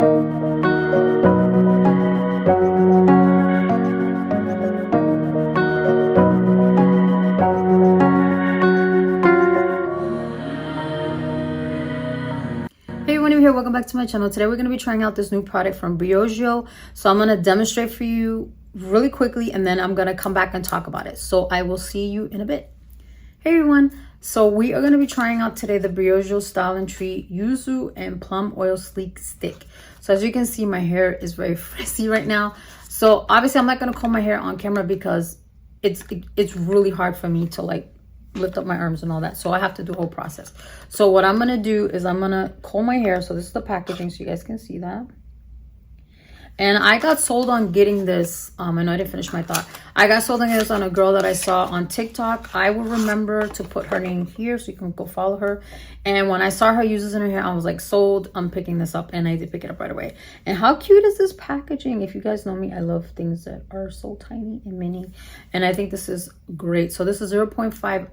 Here, welcome back to my channel. Today we're going to be trying out this new product from Briogeo. So I'm going to demonstrate for you really quickly, and then I'm going to come back and talk about it. So I will see you in a bit. Hey everyone, so we are going to be trying out today the Briogeo Style and Treat Yuzu and Plum Oil Sleek Stick. So as you can see, my hair is very frizzy right now. So obviously I'm not going to comb my hair on camera because it's really hard for me to like lift up my arms and all that, so I have to do the whole process. So what I'm gonna do is I'm gonna comb my hair. So this is the packaging, so you guys can see that. And I got sold on getting this. I know I didn't finish my thought. I got sold on this on a girl that I saw on TikTok. I will remember to put her name here so you can go follow her. And when I saw her use this in her hair, I was like, sold. I'm picking this up, and I did pick it up right away. And how cute is this packaging? If you guys know me, I love things that are so tiny and mini, and I think this is great. So this is 0.5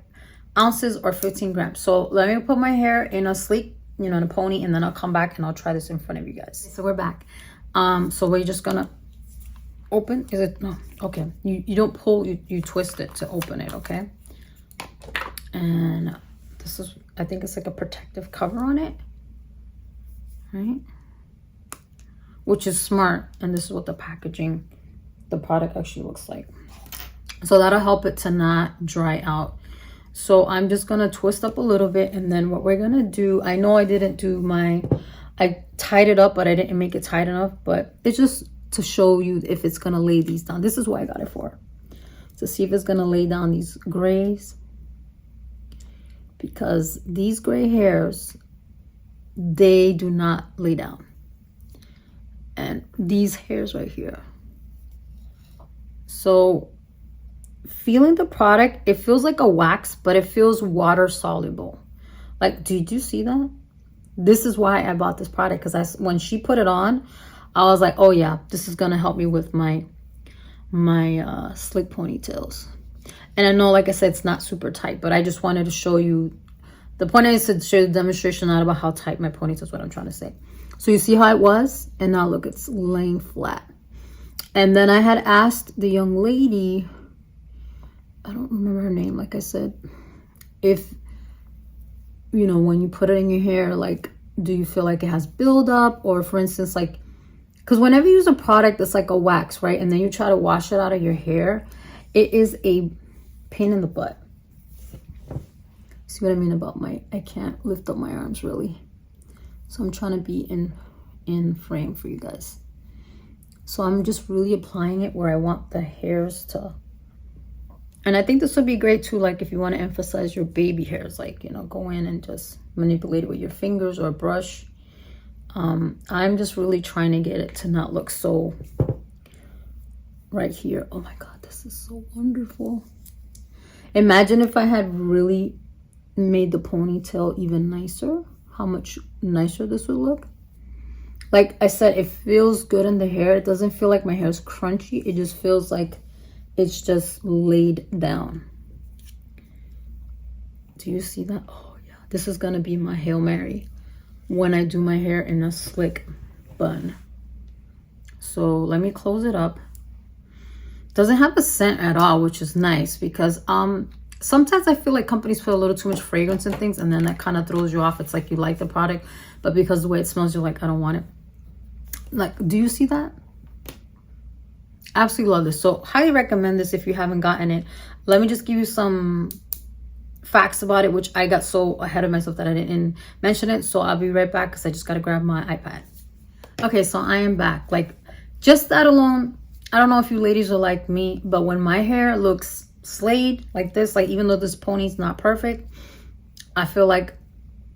ounces or 15 grams. So let me put my hair in a sleek, in a pony, and then I'll come back and I'll try this in front of you guys. So we're back. So we're just gonna open. Is it no? Okay. You don't pull. You twist it to open it. Okay. And this is, I think it's like a protective cover on it, right? Which is smart. And this is what the packaging, the product actually looks like. So that'll help it to not dry out. So I'm just gonna twist up a little bit, and then what we're gonna do, I know I didn't do I tied it up, but I didn't make it tight enough, but it's just to show you if it's gonna lay these down. This is what I got it for, to see if it's gonna lay down these grays, because these gray hairs, they do not lay down. And these hairs right here. So feeling the product, it feels like a wax, but it feels water soluble. Like, did you see that? This is why I bought this product, because when she put it on, I was like, oh yeah, this is gonna help me with my slick ponytails. And I know, like I said, it's not super tight, but I just wanted to show you. The point is to show the demonstration, not about how tight my ponytail is, what I'm trying to say. So you see how it was, and now look, it's laying flat. And then I had asked the young lady, I don't remember her name, like I said, if, when you put it in your hair, like, do you feel like it has buildup? Or for instance, like, because whenever you use a product that's like a wax, right, and then you try to wash it out of your hair, it is a pain in the butt. See what I mean about I can't lift up my arms really. So I'm trying to be in frame for you guys. So I'm just really applying it where I want the hairs to. And I think this would be great too, like if you want to emphasize your baby hairs, like, go in and just manipulate it with your fingers or a brush. I'm just really trying to get it to not look so right here. Oh my God, this is so wonderful. Imagine if I had really made the ponytail even nicer, how much nicer this would look. Like I said, it feels good in the hair. It doesn't feel like my hair is crunchy. It just feels like it's just laid down. Do you see that? Oh yeah, this is gonna be my Hail Mary when I do my hair in a slick bun. So let me close it up. Doesn't have a scent at all, which is nice, because sometimes I feel like companies put a little too much fragrance in things, and then that kind of throws you off. It's like you like the product, but because the way it smells, you're like, I don't want it. Like, do you see that? Absolutely love this. So highly recommend this if you haven't gotten it. Let me just give you some facts about it, which I got so ahead of myself that I didn't mention it. So I'll be right back because I just got to grab my iPad. Okay, so I am back. Like, just that alone, I don't know if you ladies are like me, but when my hair looks slayed like this, like even though this pony's not perfect, I feel like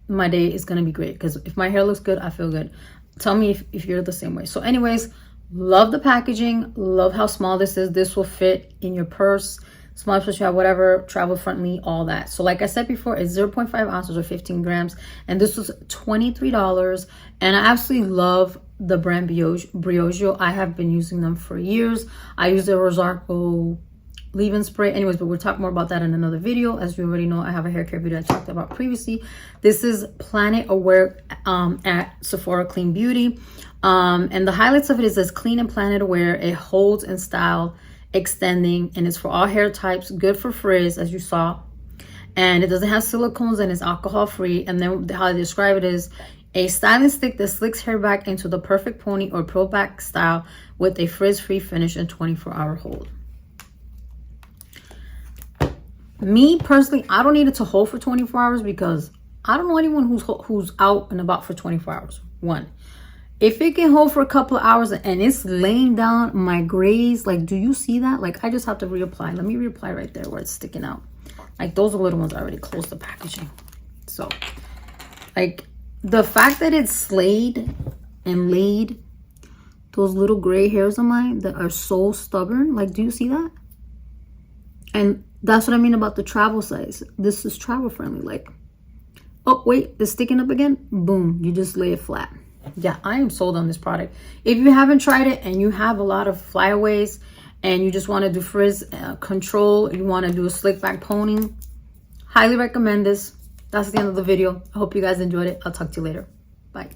my day is going to be great, because if my hair looks good, I feel good. Tell me if you're the same way. So anyways, love the packaging, love how small this is. This will fit in your purse, small purse you have, whatever, travel friendly, all that. So like I said before, it's 0.5 ounces or 15 grams, and this was $23. And I absolutely love the brand Briogeo. I have been using them for years. I use the Rosarco leave-in spray. Anyways, but we'll talk more about that in another video. As you already know, I have a hair care video I talked about previously. This is Planet Aware at Sephora Clean Beauty. And the highlights of it is this Clean and Planet Aware. It holds in style, extending, and it's for all hair types, good for frizz, as you saw. And it doesn't have silicones and it's alcohol free. And then how I describe it is a styling stick that slicks hair back into the perfect pony or pearl back style with a frizz-free finish and 24-hour hold. Me personally, I don't need it to hold for 24 hours because I don't know anyone who's out and about for 24 hours. One, if it can hold for a couple of hours and it's laying down my grays, like, do you see that? Like, I just have to reapply. Let me reapply right there where it's sticking out. Like, those are little ones. I already closed the packaging. So, like, the fact that it's slayed and laid those little gray hairs of mine that are so stubborn. Like, do you see that? And that's what I mean about the travel size. This is travel friendly. Like, oh, wait, it's sticking up again. Boom, you just lay it flat. Yeah, I am sold on this product. If you haven't tried it and you have a lot of flyaways and you just want to do frizz control, you want to do a slick back pony, highly recommend this. That's the end of the video. I hope you guys enjoyed it. I'll talk to you later. Bye.